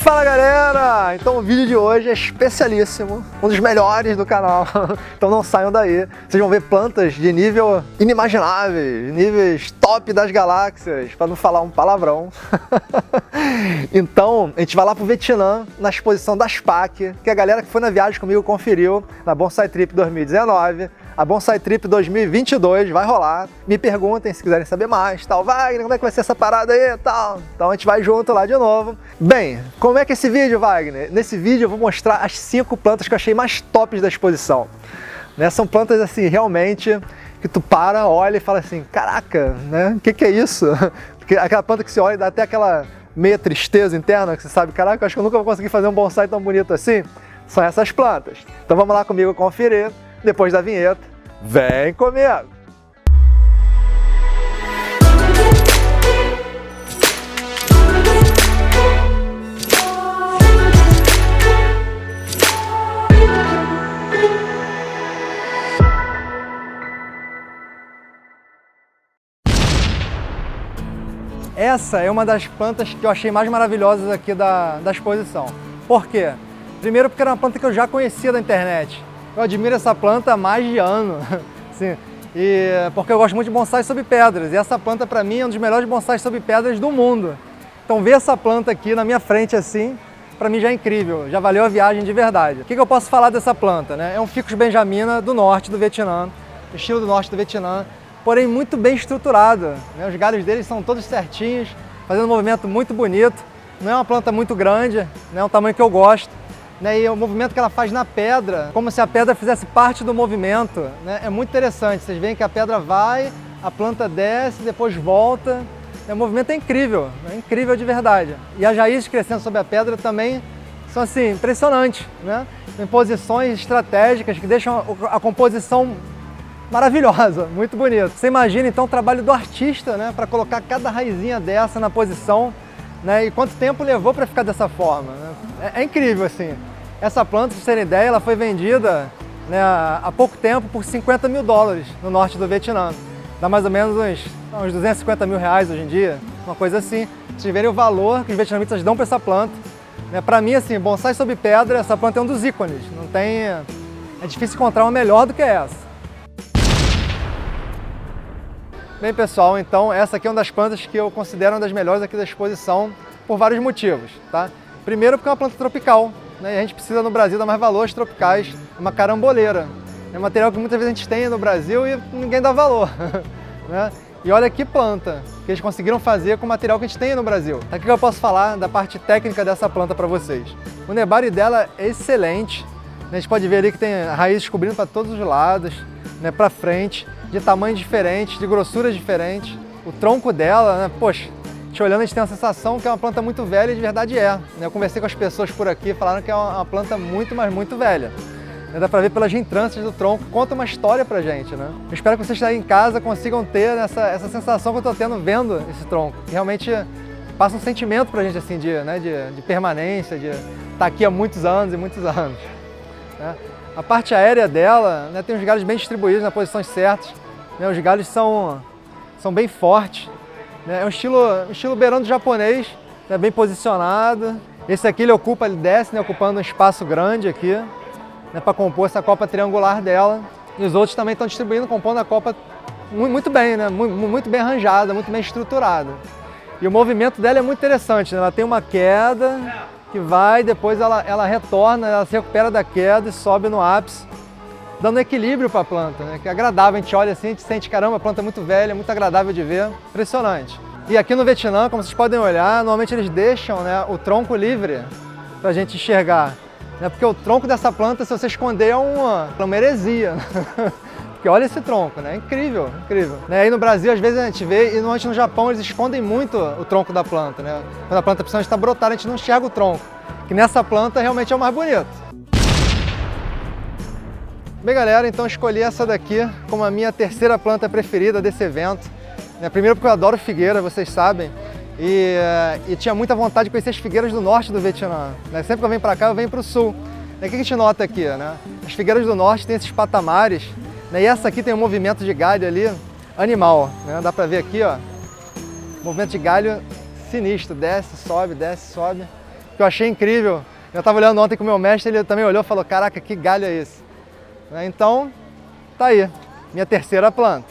Fala galera! Então o vídeo de hoje é especialíssimo, um dos melhores do canal, então não saiam daí. Vocês vão ver plantas de nível inimagináveis, níveis top das galáxias, para não falar um palavrão. Então a gente vai lá pro Vietnã, na exposição da SPAC, que a galera que foi na viagem comigo conferiu, na Bonsai Trip 2019. A Bonsai Trip 2022 vai rolar. Me perguntem se quiserem saber mais, tal. Wagner, como é que vai ser essa parada aí, tal. Então a gente vai junto lá de novo. Bem, como é que é esse vídeo, Wagner? Nesse vídeo eu vou mostrar as 5 plantas que eu achei mais tops da exposição. Né? São plantas assim, realmente, que tu para, olha e fala assim, caraca, né? O que é isso? Porque aquela planta que você olha e dá até aquela meia tristeza interna, que você sabe, caraca, eu acho que eu nunca vou conseguir fazer um bonsai tão bonito assim. São essas plantas. Então vamos lá comigo conferir. Depois da vinheta, vem comigo! Essa é uma das plantas que eu achei mais maravilhosas aqui da exposição. Por quê? Primeiro porque era uma planta que eu já conhecia da internet. Eu admiro essa planta há mais de ano, assim, e porque eu gosto muito de bonsai sob pedras, e essa planta para mim é um dos melhores bonsais sob pedras do mundo. Então ver essa planta aqui na minha frente assim, para mim já é incrível, já valeu a viagem de verdade. O que eu posso falar dessa planta, né? É um Ficus benjamina do norte do Vietnã, estilo do norte do Vietnã, porém muito bem estruturada, né? Os galhos deles são todos certinhos, fazendo um movimento muito bonito, não é uma planta muito grande, né? É um tamanho que eu gosto. Né, e o movimento que ela faz na pedra, como se a pedra fizesse parte do movimento, né, é muito interessante. Vocês veem que a pedra vai, a planta desce, depois volta. O movimento é incrível de verdade. E as raízes crescendo sobre a pedra também são assim, impressionantes, né? Em posições estratégicas que deixam a composição maravilhosa, muito bonito. Você imagina então o trabalho do artista, né, para colocar cada raizinha dessa na posição. Né, e quanto tempo levou para ficar dessa forma, né? É incrível assim. Essa planta, pra vocês terem ideia, ela foi vendida, né, há pouco tempo por 50 mil dólares no norte do Vietnã. Dá mais ou menos uns 250 mil reais hoje em dia, uma coisa assim. Pra vocês verem o valor que os vietnamitas dão para essa planta. Né, para mim, assim, bonsai sob pedra, essa planta é um dos ícones. Não tem, é difícil encontrar uma melhor do que essa. Bem pessoal, então essa aqui é uma das plantas que eu considero uma das melhores aqui da exposição por vários motivos, tá? Primeiro porque é uma planta tropical, né? E a gente precisa no Brasil dar mais valor aos tropicais, é uma caramboleira. É um material que muitas vezes a gente tem no Brasil e ninguém dá valor, né? E olha que planta que eles conseguiram fazer com o material que a gente tem no Brasil. Aqui que eu posso falar da parte técnica dessa planta para vocês. O nebari dela é excelente, né? A gente pode ver ali que tem raízes cobrindo para todos os lados, né? Para frente, de tamanhos diferentes, de grossuras diferentes. O tronco dela, né, poxa, te olhando a gente tem a sensação que é uma planta muito velha e de verdade é. Eu conversei com as pessoas por aqui, falaram que é uma planta muito, mas muito velha. Dá pra ver pelas reentrâncias do tronco, conta uma história pra gente, né? Eu espero que vocês aí em casa consigam ter essa sensação que eu tô tendo vendo esse tronco. Que realmente passa um sentimento pra gente assim, de permanência, de estar aqui há muitos anos e muitos anos. Né? A parte aérea dela, né, tem os galhos bem distribuídos nas posições certas, né, os galhos são bem fortes, né, é um estilo beirando japonês, né, bem posicionado. Esse aqui ele desce, né, ocupando um espaço grande aqui, né, para compor essa copa triangular dela. E os outros também estão distribuindo, compondo a copa muito bem, né, muito bem arranjada, muito bem estruturada. E o movimento dela é muito interessante, né, ela tem uma queda que vai, depois ela retorna, ela se recupera da queda e sobe no ápice, dando equilíbrio para a planta, né? Que é agradável, a gente olha assim, a gente sente, caramba, a planta é muito velha, muito agradável de ver, impressionante. E aqui no Vietnã, como vocês podem olhar, normalmente eles deixam, né, o tronco livre para a gente enxergar, né? Porque o tronco dessa planta, se você esconder, é uma heresia. Porque olha esse tronco, né? Incrível, incrível. Né? Aí no Brasil, às vezes a gente vê, e normalmente no Japão eles escondem muito o tronco da planta, né? Quando a planta principalmente está brotada, a gente não enxerga o tronco. Que nessa planta realmente é o mais bonito. Bem galera, então eu escolhi essa daqui como a minha terceira planta preferida desse evento. Né? Primeiro porque eu adoro figueira, vocês sabem. E tinha muita vontade de conhecer as figueiras do norte do Vietnã. Né? Sempre que eu venho para cá, eu venho para o sul. E o que a gente nota aqui? Né? As figueiras do norte têm esses patamares. E essa aqui tem um movimento de galho ali, animal, né? Dá pra ver aqui, ó, movimento de galho sinistro, desce, sobe, que eu achei incrível. Eu estava olhando ontem com o meu mestre, ele também olhou e falou, caraca, que galho é esse? Então, tá aí, minha terceira planta.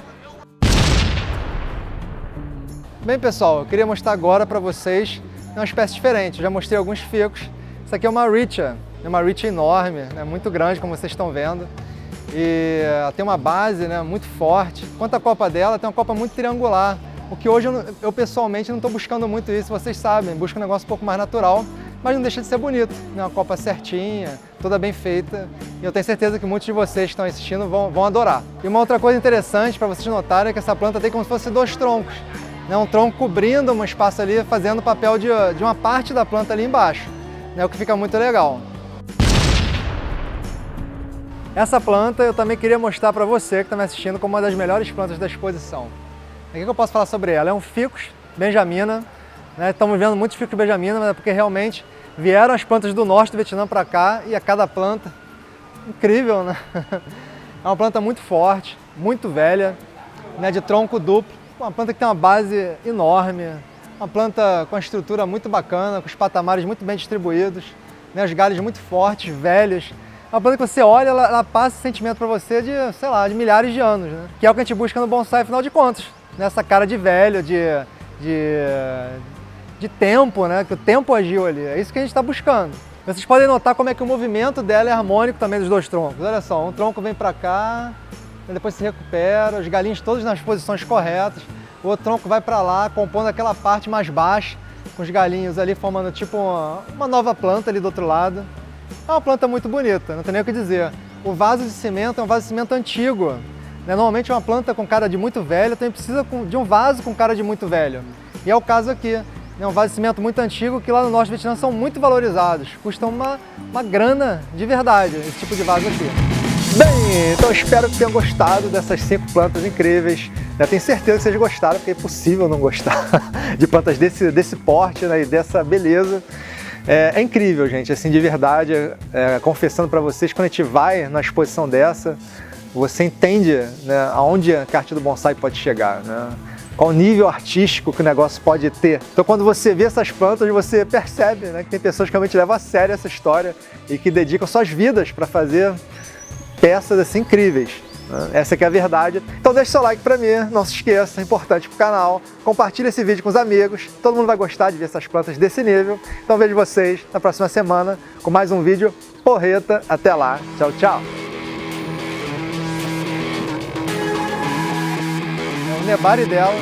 Bem, pessoal, eu queria mostrar agora para vocês uma espécie diferente. Eu já mostrei alguns ficus. Isso aqui é uma Riccia enorme, né, muito grande, como vocês estão vendo. E ela tem uma base, né, muito forte. Quanto à copa dela, tem uma copa muito triangular. O que hoje eu pessoalmente não estou buscando muito isso, vocês sabem, busco um negócio um pouco mais natural, mas não deixa de ser bonito, né? Uma copa certinha, toda bem feita, e eu tenho certeza que muitos de vocês que estão assistindo vão adorar. E uma outra coisa interessante para vocês notarem é que essa planta tem como se fosse dois troncos, né? Um tronco cobrindo um espaço ali, fazendo o papel de uma parte da planta ali embaixo, né? O que fica muito legal. Essa planta eu também queria mostrar para você que está me assistindo como uma das melhores plantas da exposição. O que eu posso falar sobre ela? É um ficus benjamina, né? Estamos vendo muitos ficus benjamina, mas é porque realmente vieram as plantas do norte do Vietnã para cá e a cada planta, incrível, né? É uma planta muito forte, muito velha, né? De tronco duplo, uma planta que tem uma base enorme, uma planta com uma estrutura muito bacana, com os patamares muito bem distribuídos, né? Os galhos muito fortes, velhos. Uma planta que você olha, ela passa esse sentimento para você de, sei lá, de milhares de anos, né? Que é o que a gente busca no bonsai, afinal de contas. Nessa cara de velho, de tempo, né? Que o tempo agiu ali. É isso que a gente está buscando. Vocês podem notar como é que o movimento dela é harmônico também dos dois troncos. Olha só, um tronco vem para cá, depois se recupera, os galinhos todos nas posições corretas. O outro tronco vai para lá, compondo aquela parte mais baixa, com os galinhos ali formando tipo uma nova planta ali do outro lado. É uma planta muito bonita, não tem nem o que dizer. O vaso de cimento é um vaso de cimento antigo. Normalmente uma planta com cara de muito velho também precisa de um vaso com cara de muito velho. E é o caso aqui. É um vaso de cimento muito antigo que lá no norte do Vietnã são muito valorizados. Custam uma grana de verdade esse tipo de vaso aqui. Bem, então espero que tenham gostado dessas 5 plantas incríveis. Eu tenho certeza que vocês gostaram, porque é impossível não gostar de plantas desse porte, né, e dessa beleza. É incrível, gente, assim, de verdade, confessando para vocês, quando a gente vai na exposição dessa, você entende, né, aonde a arte do bonsai pode chegar, né? Qual o nível artístico que o negócio pode ter. Então, quando você vê essas plantas, você percebe, né, que tem pessoas que realmente levam a sério essa história e que dedicam suas vidas para fazer peças assim incríveis. Essa que é a verdade. Então deixe seu like pra mim, não se esqueça, é importante pro canal. Compartilhe esse vídeo com os amigos, todo mundo vai gostar de ver essas plantas desse nível. Então vejo vocês na próxima semana com mais um vídeo porreta. Até lá, tchau, tchau! É o nebari dela,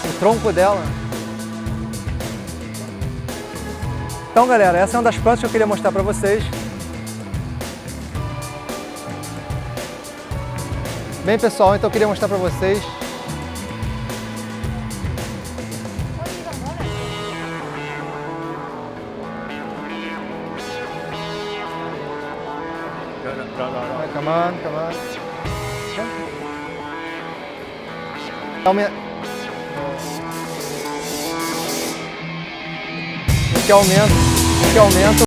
o tronco dela. Então galera, essa é uma das plantas que eu queria mostrar pra vocês. Bem pessoal, então eu queria mostrar para vocês. Come on, come on. Esse aumento.